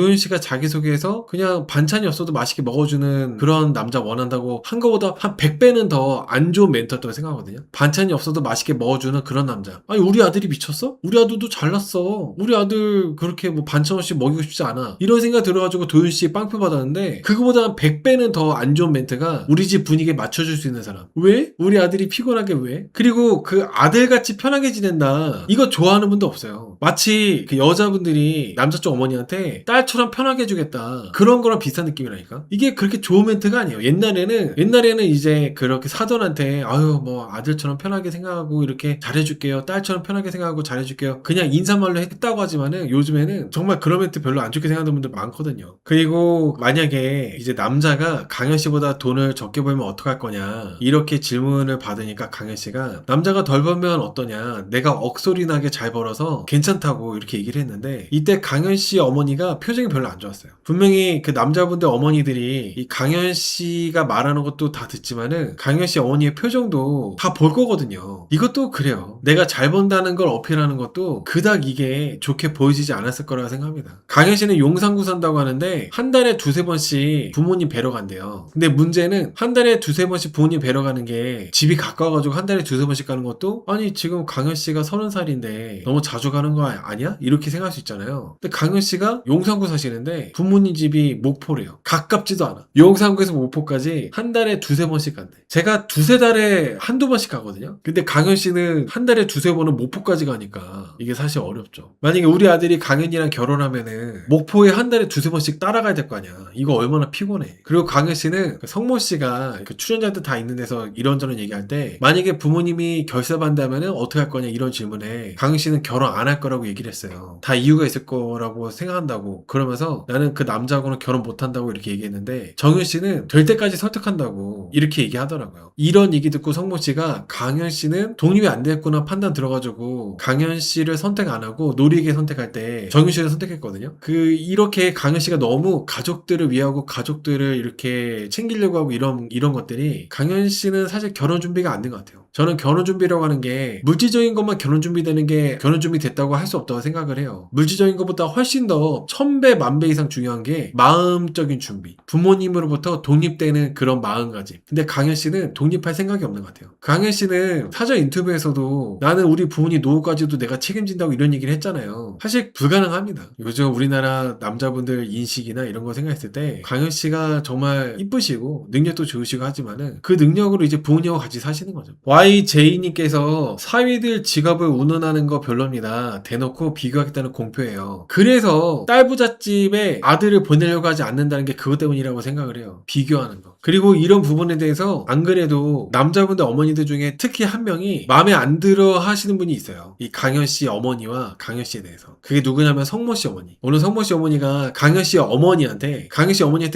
Speaker 1: 자기소개해서 그냥 반찬이 없어도 맛있게 먹어주는 그런 남자 원한다고 한 거보다 한 100배는 더 안 좋은 멘트였다고 생각하거든요. 반찬이 없어도 맛있게 먹어주는 그런 남자. 아니 우리 아들이 미쳤어? 우리 아들도 잘났어. 우리 아들 그렇게 뭐 반찬 없이 먹이고 싶지 않아. 이런 생각 들어가지고 도윤 씨 빵표 받았는데, 그거보다 한 100배는 더 안 좋은 멘트가 우리 집 분위기에 맞춰줄 수 있는 사람. 왜? 우리 아들이 피곤하게 왜? 그리고 그 아들같이 편하게 지낸다. 이거 좋아하는 분도 없어요. 마치 그 여자분들이 남자 쪽 어머니한테 딸처럼 편하게 해주겠다. 그런 거랑 비슷한 느낌이라니까. 이게 그렇게 좋은 멘트가 아니에요. 옛날에는 이제 그렇게 사돈한테 아유 뭐 아들처럼 편하게 생각하고 이렇게 잘해줄게요. 딸처럼 편하게 생각하고 잘해줄게요. 그냥 인사말로 했다고 하지만은 요즘에는 정말 그런 멘트 별로 안 좋게 생각하는 분들 많거든요. 그리고 만약에 이제 남자가 강현 씨보다 돈을 적게 벌면 어떡할 거냐 이렇게 질문을 받으니까 강현 씨가 남자가 덜 벌면 어떠냐, 내가 억소리 나게 잘 벌어서 괜찮다고 이렇게 얘기를 했는데, 이때 강현 씨 어머니가 표정이 별로 안 좋았어요. 분명히 그 남자분들 어머니들이 이 강현 씨가 말하는 것도 다 듣지만은 강현 씨 어머니의 표정도 다 볼 거거든요. 이것도 그래요. 내가 잘 번다는 걸 어필하는 것도 그닥 이게 좋게 보여지지 않았을 거라고 생각합니다. 강현 씨는 용산구 산다고 하는데 한 달에 2-3번씩 부모님 뵈러 간대요. 근데 문제는 한 달에 2-3번씩 부모님 뵈러 가는 게 집이 가까워가지고 한 달에 2-3번씩 가는 것도, 아니 지금 강현 씨가 30살인데 너무 자주 가는 거 아니야? 이렇게 생각할 수 있잖아요. 근데 강현 씨가 용산구 사시는데 부모님 집이 목포래요. 가깝지도 않아. 용산구에서 목포까지 한 달에 2-3번씩 간대. 제가 2-3달에 1-2번씩 가거든요. 근데 강현 씨는 한 달에 2-3번은 목포까지 가니까 이게 사실 어렵죠. 만약에 우리 아들이 강현이랑 결혼하면은 목포에 한 달에 2-3번씩 따라가야 될 거 아니야. 이거 얼마나 피곤해. 그리고 강현 씨는 성모 씨가 그 출연자들 다 있는 데서 이런저런 얘기할 때, 만약에 부모님이 결사반대하면은 어떻게 할 거냐 이런 질문에 강현 씨는 결혼 안 할 거라고 얘기를 했어요. 다 이유가 있을 거라고 생각한다고. 그러면서 나는 그 남자하고는 결혼 못 한다고 이렇게 얘기했는데, 정윤 씨는 될 때까지 설득한다고 이렇게 얘기하더라고요. 이런 얘기 듣고 성모 씨가 강현 씨는 독립이 안 됐구나 판단 들어가지고 강현 씨를 선택 안 하고 노리에게 선택할 때 정윤 씨를 선택했거든요. 이렇게 강현 씨가 너무 가족들을 위하고 가족들을 이렇게 챙기려고 하고 이런 것들이, 강현 씨는 사실 결혼 준비가 안 된 것 같아요. 저는 결혼 준비라고 하는 게 물질적인 것만 결혼 준비되는 게 결혼 준비 됐다고 할 수 없다고 생각을 해요. 물질적인 것보다 훨씬 더 1000배, 1000배 이상 중요한 게 마음적인 준비. 부모님으로부터 독립되는 그런 마음가짐. 근데 강현 씨는 독립할 생각이 없는 것 같아요. 강현 씨는 사전 인터뷰에서도 나는 우리 부모님 노후까지도 내가 책임진다고 이런 얘기를 했잖아요. 사실 불가능합니다. 요즘 우리나라 남자분들 인식이나 이런 거 생각했을 때 강현 씨가 정말 이쁘시고 능력도 좋으시고 하지만은 그 능력으로 이제 부모님하고 같이 사시는 거죠. YJ님께서 사위들 직업을 운운하는 거 별로입니다. 대놓고 비교하겠다는 공표예요. 그래서 딸부잣집에 아들을 보내려고 하지 않는다는 게 그것 때문이라고 생각을 해요. 비교하는 거. 그리고 이런 부분에 대해서 안 그래도 남자분들 어머니들 중에 특히 한 명이 마음에 안 들어 하시는 분이 있어요. 이 강현 씨 어머니와 강현 씨에 대해서. 그게 누구냐면 성모 씨 어머니. 오늘 성모 씨 어머니가 강현 씨 어머니한테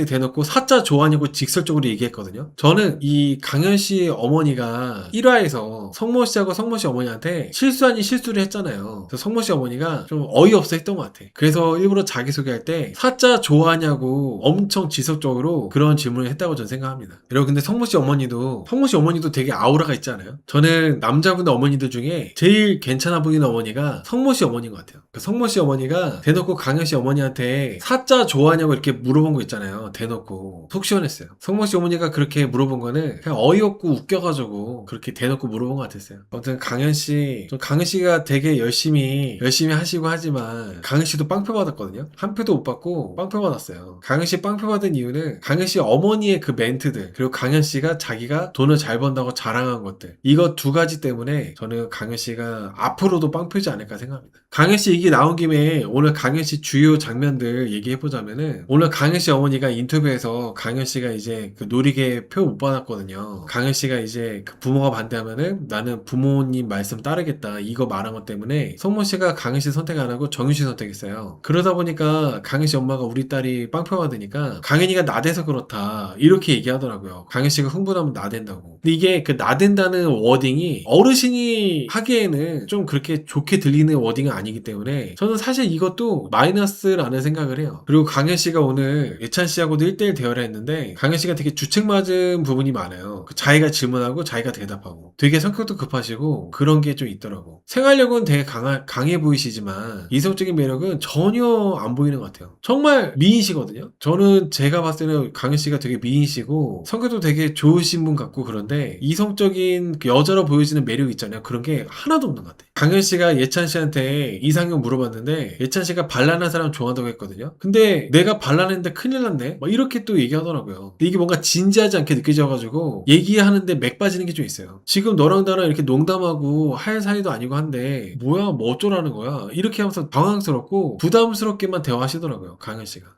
Speaker 1: 대놓고 사자 좋아하냐고 직설적으로 얘기했거든요. 저는 이 강현 씨 어머니가 1화 사자에서 성모 씨하고 성모 씨 어머니한테 실수 아닌 실수를 했잖아요. 그래서 성모 씨 어머니가 좀 어이없어 했던 것 같아. 그래서 일부러 자기소개할 때 사자 좋아하냐고 엄청 지속적으로 그런 질문을 했다고 저는 생각합니다. 여러분 근데 성모 씨 어머니도 되게 아우라가 있지 않아요? 저는 남자분들 어머니들 중에 제일 괜찮아 보이는 어머니가 성모 씨 어머니인 것 같아요. 그 성모 씨 어머니가 대놓고 강현 씨 어머니한테 사자 좋아하냐고 이렇게 물어본 거 있잖아요. 대놓고 속 시원했어요. 성모 씨 어머니가 그렇게 물어본 거는 그냥 어이없고 웃겨가지고 그렇게 대놓고 물어본 것 같았어요. 아무튼 강현 씨가 되게 열심히 하시고 하지만 강현 씨도 빵표 받았거든요. 한 표도 못 받고 빵표 받았어요. 강현 씨 빵표 받은 이유는 강현 씨 어머니의 그 멘트들 그리고 강현 씨가 자기가 돈을 잘 번다고 자랑한 것들 이거 두 가지 때문에 저는 강현 씨가 앞으로도 빵표지 않을까 생각합니다. 강현 씨 얘기 나온 김에 오늘 강현 씨 주요 장면들 얘기해보자면은 오늘 강현 씨 어머니가 인터뷰에서 강현 씨가 이제 그 놀이개 표 못 받았거든요. 강현 씨가 이제 그 부모가 반대하면은 나는 부모님 말씀 따르겠다 이거 말한 것 때문에 성모 씨가 강현 씨 선택 안 하고 정윤 씨 선택했어요. 그러다 보니까 강현 씨 엄마가 우리 딸이 빵표 받으니까 강현이가 나대서 그렇다 이렇게 얘기하더라고요. 강현 씨가 흥분하면 나댄다고. 근데 이게 그 나댄다는 워딩이 어르신이 하기에는 좀 그렇게 좋게 들리는 워딩은 아니기 때문에 저는 사실 이것도 마이너스라는 생각을 해요. 그리고 강현 씨가 오늘 예찬 씨하고도 1대1 대화를 했는데 강현 씨가 되게 주책맞은 부분이 많아요. 그 자기가 질문하고 자기가 대답하고 되게 성격도 급하시고 그런 게 좀 있더라고. 생활력은 되게 강해 보이시지만 이성적인 매력은 전혀 안 보이는 것 같아요. 정말 미인이시거든요. 저는 제가 봤을 때는 강현 씨가 되게 미인이시고 성격도 되게 좋으신 분 같고 그런데 이성적인 그 여자로 보여지는 매력 있잖아요. 그런 게 하나도 없는 것 같아요. 강현 씨가 예찬 씨한테 이상형 물어봤는데 예찬 씨가 발랄한 사람 좋아한다고 했거든요. 근데 내가 발랄했는데 큰일 났네? 막 이렇게 또 얘기하더라고요. 근데 이게 뭔가 진지하지 않게 느껴져가지고 얘기하는데 맥 빠지는 게 좀 있어요. 지금 너랑 나랑 이렇게 농담하고 할 사이도 아니고 한데 뭐야 뭐 어쩌라는 거야 이렇게 하면서 당황스럽고 부담스럽게만 대화하시더라고요. 강현 씨가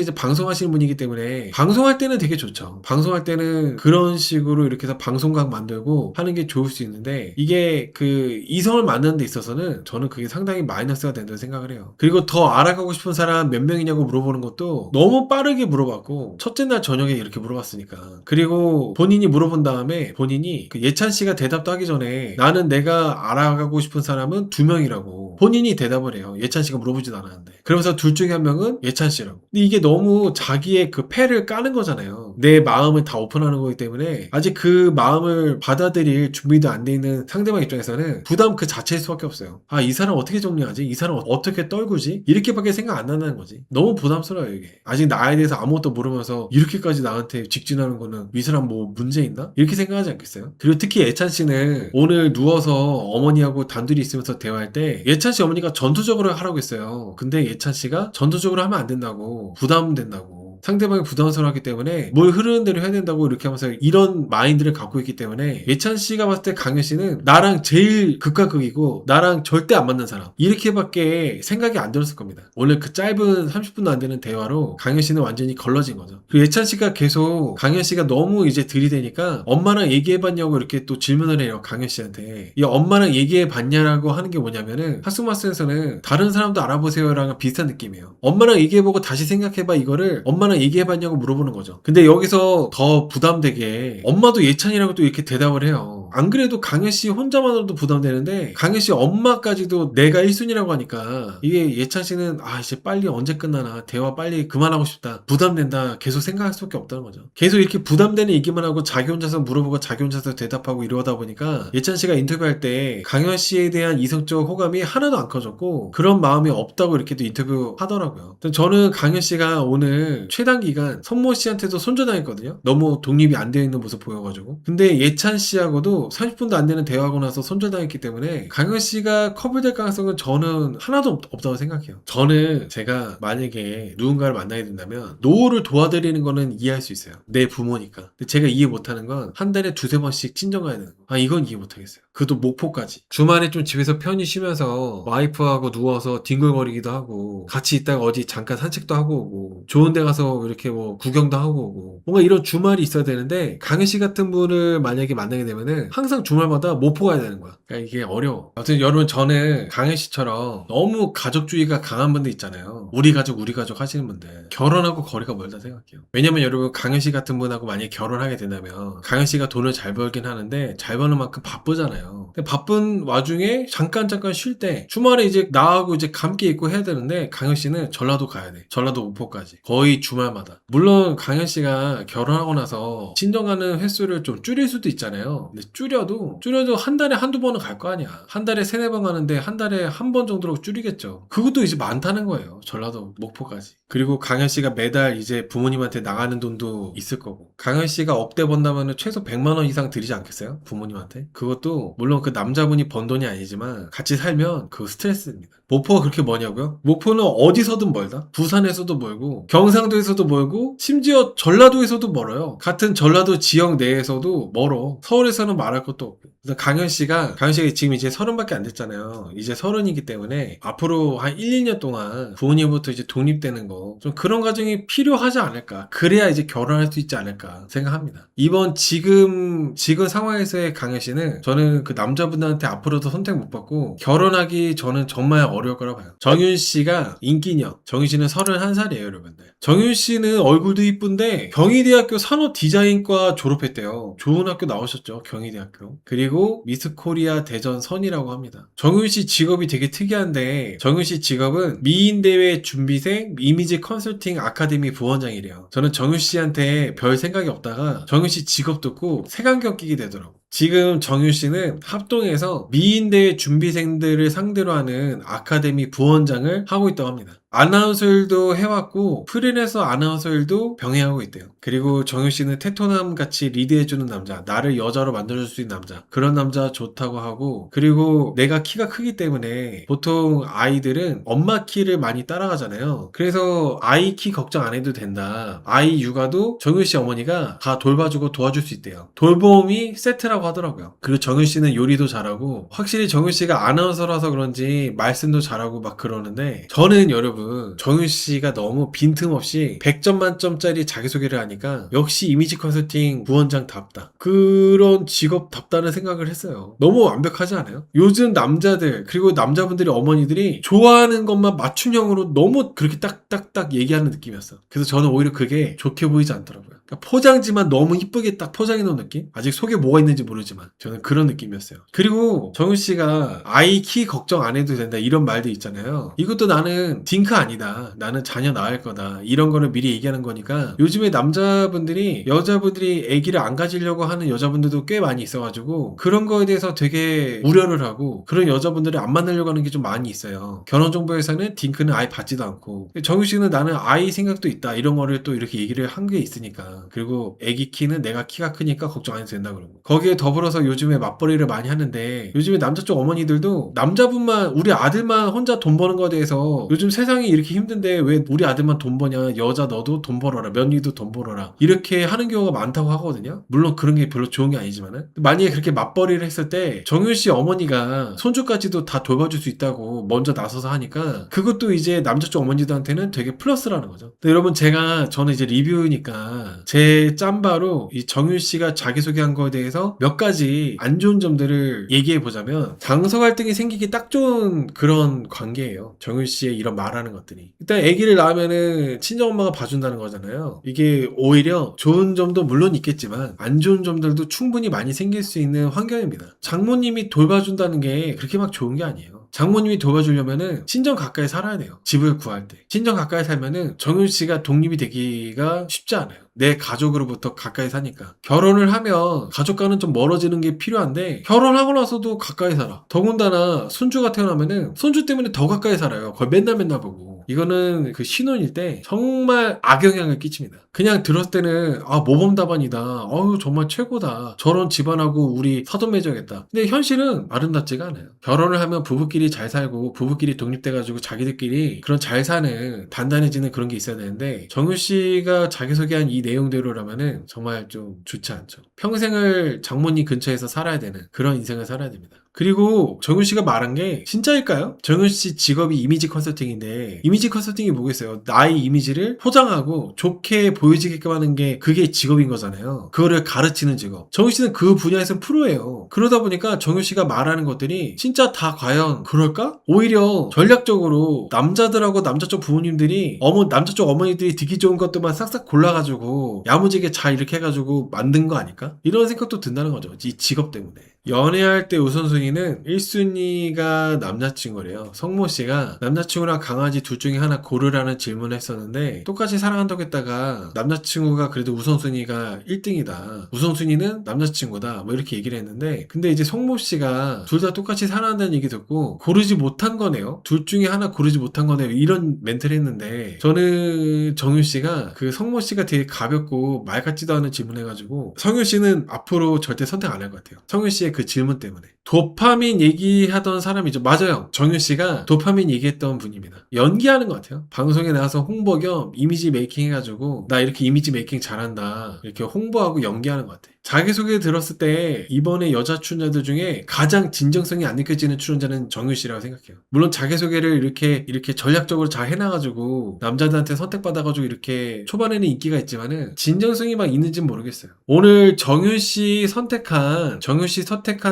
Speaker 1: 이제 방송하시는 분이기 때문에 방송할 때는 되게 좋죠. 방송할 때는 그런 식으로 이렇게 해서 방송각 만들고 하는 게 좋을 수 있는데 이게 그 이성을 만드는 데 있어서는 저는 그게 상당히 마이너스가 된다고 생각을 해요. 그리고 더 알아가고 싶은 사람 몇 명이냐고 물어보는 것도 너무 빠르게 물어봤고 첫째 날 저녁에 이렇게 물어봤으니까. 그리고 본인이 물어본 다음에 본인이 그 예찬 씨가 대답도 하기 전에 나는 내가 알아가고 싶은 사람은 2명이라고 본인이 대답을 해요. 예찬 씨가 물어보지도 않았는데. 그러면서 둘 중에 한 명은 예찬 씨라고. 근데 이게 너무 자기의 그 패를 까는 거잖아요. 내 마음을 다 오픈하는 거기 때문에 아직 그 마음을 받아들일 준비도 안 돼 있는 상대방 입장에서는 부담 그 자체일 수밖에 없어요. 아, 이 사람 어떻게 정리하지? 이 사람 어떻게 떨구지? 이렇게밖에 생각 안 난다는 거지. 너무 부담스러워요 이게. 아직 나에 대해서 아무것도 모르면서 이렇게까지 나한테 직진하는 거는 이 사람 뭐 문제 있나? 이렇게 생각하지 않겠어요? 그리고 특히 예찬 씨는 오늘 누워서 어머니하고 단둘이 있으면서 대화할 때 예찬 씨 어머니가 전투적으로 하라고 했어요. 근데 예찬 씨가 전투적으로 하면 안 된다고 부담된다고 상대방이 부담스러워하기 때문에 뭘 흐르는 대로 해야 된다고 이렇게 하면서 이런 마인드를 갖고 있기 때문에 예찬 씨가 봤을 때 강현 씨는 나랑 제일 극과 극이고 나랑 절대 안 맞는 사람 이렇게밖에 생각이 안 들었을 겁니다. 오늘 그 짧은 30분도 안 되는 대화로 강현 씨는 완전히 걸러진 거죠. 그리고 예찬 씨가 계속 강현 씨가 너무 이제 들이대니까 엄마랑 얘기해봤냐고 이렇게 또 질문을 해요. 강현 씨한테 이 엄마랑 얘기해봤냐라고 하는 게 뭐냐면은 학습마스에서는 다른 사람도 알아보세요랑 비슷한 느낌이에요. 엄마랑 얘기해보고 다시 생각해봐 이거를 엄마랑 얘기해봤냐고 물어보는 거죠. 근데 여기서 더 부담되게 엄마도 예찬이라고 또 이렇게 대답을 해요. 안 그래도 강현 씨 혼자만으로도 부담되는데 강현 씨 엄마까지도 내가 1순위라고 하니까 이게 예찬 씨는 아 이제 빨리 언제 끝나나 대화 빨리 그만하고 싶다 부담된다 계속 생각할 수밖에 없다는 거죠. 계속 이렇게 부담되는 얘기만 하고 자기 혼자서 물어보고 자기 혼자서 대답하고 이러다 보니까 예찬 씨가 인터뷰할 때 강현 씨에 대한 이성적 호감이 하나도 안 커졌고 그런 마음이 없다고 이렇게 또 인터뷰 하더라고요. 저는 강현 씨가 오늘 최단 기간 성모 씨한테도 손절당했거든요. 너무 독립이 안 되어 있는 모습 보여가지고. 근데 예찬 씨하고도 30분도 안 되는 대화하고 나서 손절당했기 때문에 강현 씨가 커플될 가능성은 저는 하나도 없다고 생각해요. 저는 제가 만약에 누군가를 만나게 된다면 노후를 도와드리는 거는 이해할 수 있어요. 내 부모니까. 근데 제가 이해 못하는 건 한 달에 2-3번씩 친정 가야 되는 거. 아 이건 이해 못하겠어요. 그것도 목포까지. 주말에 좀 집에서 편히 쉬면서 와이프하고 누워서 뒹굴거리기도 하고 같이 있다가 어디 잠깐 산책도 하고 오고 좋은 데 가서 가서 이렇게 뭐 구경도 하고 오고 뭔가 이런 주말이 있어야 되는데 강현 씨 같은 분을 만약에 만나게 되면은 항상 주말마다 모포 가야 되는 거야. 그러니까 이게 어려워. 아무튼 여러분 저는 강현 씨처럼 너무 가족주의가 강한 분들 있잖아요. 우리 가족 하시는 분들 결혼하고 거리가 멀다 생각해요. 왜냐면 여러분 강현 씨 같은 분하고 만약에 결혼하게 된다면 강현 씨가 돈을 잘 벌긴 하는데 잘 버는 만큼 바쁘잖아요. 근데 바쁜 와중에 잠깐 쉴 때 주말에 이제 나하고 이제 함께 있고 해야 되는데 강현 씨는 전라도 가야 돼. 전라도 우포까지. 거의 주말마다. 물론 강현 씨가 결혼하고 나서 친정 가는 횟수를 좀 줄일 수도 있잖아요. 근데 줄여도 한 달에 한두 번은 갈 거 아니야. 한 달에 세네 번 가는데 한 달에 한 번 정도로 줄이겠죠. 그것도 이제 많다는 거예요. 전라도 목포까지. 그리고 강현 씨가 매달 이제 부모님한테 나가는 돈도 있을 거고. 강현 씨가 억대 번다면 최소 100만 원 이상 드리지 않겠어요? 부모님한테. 그것도 물론 그 남자분이 번 돈이 아니지만 같이 살면 그 스트레스입니다. 목포가 그렇게 뭐냐고요? 목포는 어디서든 멀다. 부산에서도 멀고 경상도에서도 멀고 심지어 전라도에서도 멀어요. 같은 전라도 지역 내에서도 멀어. 서울에서는 말할 것도 없고. 그래서 강현 씨가 지금 이제 30밖에 안 됐잖아요. 이제 30이기 때문에 앞으로 한 1, 2년 동안 부모님부터 이제 독립되는 거 좀 그런 과정이 필요하지 않을까. 그래야 이제 결혼할 수 있지 않을까 생각합니다. 이번 지금 상황에서의 강현 씨는 저는 그 남자분들한테 앞으로도 선택 못 받고 결혼하기 저는 정말 어려울 거라고 봐요. 정윤 씨가 인기녀. 정윤 씨는 31살이에요, 여러분들. 정윤 씨는 얼굴도 이쁜데 경희대학교 산업디자인과 졸업했대요. 좋은 학교 나오셨죠, 경희대학교. 그리고 미스 코리아 대전 선이라고 합니다. 정윤 씨 직업이 되게 특이한데 정윤 씨 직업은 미인대회 준비생 이미지 컨설팅 아카데미 부원장이래요. 저는 정윤 씨한테 별 생각이 없다가 정윤 씨 직업 듣고 색안경 끼게 되더라고. 지금 정윤 씨는 합동에서 미인대회 준비생들을 상대로 하는 아카데미 부원장을 하고 있다고 합니다. 아나운서 일도 해왔고 프리랜서 아나운서 일도 병행하고 있대요. 그리고 정윤 씨는 테토남 같이 리드해주는 남자, 나를 여자로 만들어줄 수 있는 남자, 그런 남자 좋다고 하고, 그리고 내가 키가 크기 때문에 보통 아이들은 엄마 키를 많이 따라가잖아요. 그래서 아이 키 걱정 안 해도 된다. 아이 육아도 정윤 씨 어머니가 다 돌봐주고 도와줄 수 있대요. 돌봄이 세트라고 하더라고요. 그리고 정윤 씨는 요리도 잘하고, 확실히 정윤 씨가 아나운서라서 그런지 말씀도 잘하고 막 그러는데, 저는 여러분 정윤 씨가 너무 빈틈없이 100점 만점짜리 자기소개를 하니까 역시 이미지 컨설팅 부원장답다. 그런 직업답다는 생각을 했어요. 너무 완벽하지 않아요? 요즘 남자들 그리고 남자분들이 어머니들이 좋아하는 것만 맞춤형으로 너무 그렇게 딱딱딱 얘기하는 느낌이었어. 그래서 저는 오히려 그게 좋게 보이지 않더라고요. 그러니까 포장지만 너무 이쁘게 딱 포장해 놓은 느낌? 아직 속에 뭐가 있는지 모르지만 저는 그런 느낌이었어요. 그리고 정윤 씨가 아이 키 걱정 안 해도 된다 이런 말도 있잖아요. 이것도 나는 딩크 아니다. 나는 자녀 낳을 거다. 이런 거를 미리 얘기하는 거니까 요즘에 남자분들이 여자분들이 아기를 안 가지려고 하는 여자분들도 꽤 많이 있어가지고 그런 거에 대해서 되게 우려를 하고 그런 여자분들을 안 만나려고 하는 게 좀 많이 있어요. 결혼정보회사는 딩크는 아예 받지도 않고 정윤 씨는 나는 아이 생각도 있다. 이런 거를 또 이렇게 얘기를 한 게 있으니까. 그리고 아기 키는 내가 키가 크니까 걱정 안 해도 된다 그러고 거기에 더불어서 요즘에 맞벌이를 많이 하는데 요즘에 남자 쪽 어머니들도 남자분만 우리 아들만 혼자 돈 버는 거에 대해서 요즘 세상이 이렇게 힘든데 왜 우리 아들만 돈 버냐 여자 너도 돈 벌어라 며느리도 돈 벌어라 이렇게 하는 경우가 많다고 하거든요. 물론 그런 게 별로 좋은 게 아니지만은 만약에 그렇게 맞벌이를 했을 때 정윤 씨 어머니가 손주까지도 다 돌봐줄 수 있다고 먼저 나서서 하니까 그것도 이제 남자 쪽 어머니들한테는 되게 플러스라는 거죠. 근데 여러분 저는 이제 리뷰니까 제 짬바로 이 정윤 씨가 자기소개한 거에 대해서 몇 가지 안 좋은 점들을 얘기해 보자면 장서 갈등이 생기기 딱 좋은 그런 관계예요. 정윤 씨의 이런 말하는 것들이. 일단 아기를 낳으면은 친정엄마가 봐준다는 거잖아요. 이게 오히려 좋은 점도 물론 있겠지만 안 좋은 점들도 충분히 많이 생길 수 있는 환경입니다. 장모님이 돌봐준다는 게 그렇게 막 좋은 게 아니에요. 장모님이 돌봐주려면은 친정 가까이 살아야 돼요. 집을 구할 때. 친정 가까이 살면은 정윤 씨가 독립이 되기가 쉽지 않아요. 내 가족으로부터 가까이 사니까. 결혼을 하면 가족과는 좀 멀어지는 게 필요한데 결혼하고 나서도 가까이 살아. 더군다나 손주가 태어나면은 손주 때문에 더 가까이 살아요. 거의 맨날 보고. 이거는 그 신혼일 때 정말 악영향을 끼칩니다. 그냥 들었을 때는 모범답안이다. 어휴 정말 최고다. 저런 집안하고 우리 사돈 맺어야겠다. 근데 현실은 아름답지가 않아요. 결혼을 하면 부부끼리 잘 살고 부부끼리 독립돼가지고 자기들끼리 그런 잘 사는 단단해지는 그런 게 있어야 되는데 정윤 씨가 자기소개한 이 내용대로라면은 정말 좀 좋지 않죠. 평생을 장모님 근처에서 살아야 되는 그런 인생을 살아야 됩니다. 그리고 정윤 씨가 말한 게 진짜일까요? 정윤 씨 직업이 이미지 컨설팅인데 이미지 컨설팅이 뭐겠어요? 나의 이미지를 포장하고 좋게 보여지게끔 하는 게 그게 직업인 거잖아요. 그거를 가르치는 직업. 정윤 씨는 그 분야에서 프로예요. 그러다 보니까 정윤 씨가 말하는 것들이 진짜 다 과연 그럴까? 오히려 전략적으로 남자들하고 남자 쪽 부모님들이 남자 쪽 어머니들이 듣기 좋은 것들만 싹싹 골라가지고 야무지게 잘 이렇게 해가지고 만든 거 아닐까? 이런 생각도 든다는 거죠. 이 직업 때문에. 연애할 때 우선순위는 1순위가 남자친구래요. 성모 씨가 남자친구랑 강아지 둘 중에 하나 고르라는 질문을 했었는데 똑같이 사랑한다고 했다가 남자친구가 그래도 우선순위가 1등이다. 우선순위는 남자친구다. 뭐 이렇게 얘기를 했는데 근데 이제 성모 씨가 둘 다 똑같이 사랑한다는 얘기 듣고 고르지 못한 거네요. 둘 중에 하나 고르지 못한 거네요. 이런 멘트를 했는데 저는 정윤 씨가 그 성모 씨가 되게 가볍고 말 같지도 않은 질문해가지고 성윤 씨는 앞으로 절대 선택 안 할 것 같아요. 성윤 씨의 그 질문 때문에. 도파민 얘기하던 사람이죠. 맞아요. 정윤 씨가 도파민 얘기했던 분입니다. 연기하는 것 같아요. 방송에 나와서 홍보 겸 이미지 메이킹 해가지고 나 이렇게 이미지 메이킹 잘한다. 이렇게 홍보하고 연기하는 것 같아. 자기소개 들었을 때 이번에 여자 출연자들 중에 가장 진정성이 안 느껴지는 출연자는 정윤 씨라고 생각해요. 물론 자기소개를 이렇게 전략적으로 잘 해놔가지고 남자들한테 선택받아가지고 이렇게 초반에는 인기가 있지만은 진정성이 막 있는지는 모르겠어요. 오늘 정윤 씨 선택한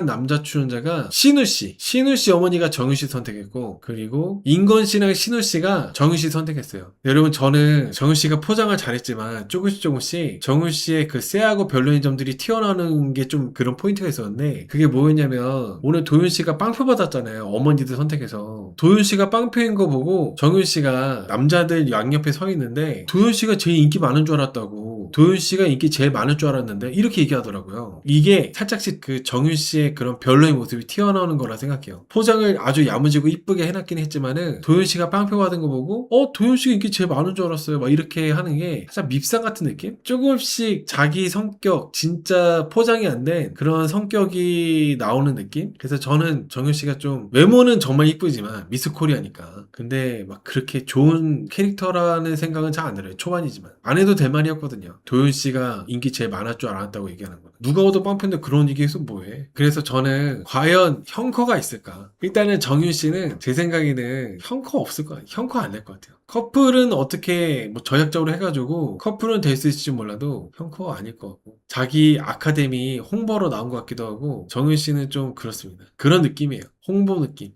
Speaker 1: 남자 출연자가 신우 씨. 신우 씨 어머니가 정윤 씨 선택했고 그리고 인건 씨랑 신우 씨가 정윤 씨 선택했어요. 여러분 저는 정윤 씨가 포장을 잘했지만 조금씩 정윤 씨의 그 쎄하고 별로인 점들이 튀어나오는 게 좀 그런 포인트가 있었는데 그게 뭐였냐면 오늘 도윤 씨가 빵표 받았잖아요. 어머니들 선택해서. 도윤 씨가 빵표인 거 보고 정윤 씨가 남자들 양옆에 서 있는데 도윤 씨가 제일 인기 많은 줄 알았다고. 도윤 씨가 인기 제일 많을 줄 알았는데 이렇게 얘기하더라고요. 이게 살짝씩 그 정윤 씨의 그런 별로인 모습이 튀어나오는 거라 생각해요. 포장을 아주 야무지고 이쁘게 해놨긴 했지만은 도윤 씨가 빵표 받은 거 보고 도윤 씨가 인기 제일 많은 줄 알았어요. 막 이렇게 하는 게 살짝 밉상 같은 느낌? 조금씩 자기 성격 진짜 포장이 안 된 그런 성격이 나오는 느낌? 그래서 저는 정윤 씨가 좀 외모는 정말 이쁘지만 미스 코리아니까 근데 막 그렇게 좋은 캐릭터라는 생각은 잘 안 들어요. 초반이지만 안 해도 될 말이었거든요. 도윤 씨가 인기 제일 많을 줄 알았다고 얘기하는 거. 누가 얻어 빵표인데 그런 얘기해서 뭐해? 그래서 저는 과연 형커가 있을까? 일단은 정윤 씨는 제 생각에는 형커 없을 것 같아요. 형커 안 될 것 같아요. 커플은 어떻게 뭐 전략적으로 해가지고 커플은 될 수 있을지 몰라도 형커 아닐 것 같고 자기 아카데미 홍보로 나온 것 같기도 하고 정윤 씨는 좀 그렇습니다. 그런 느낌이에요. 홍보 느낌.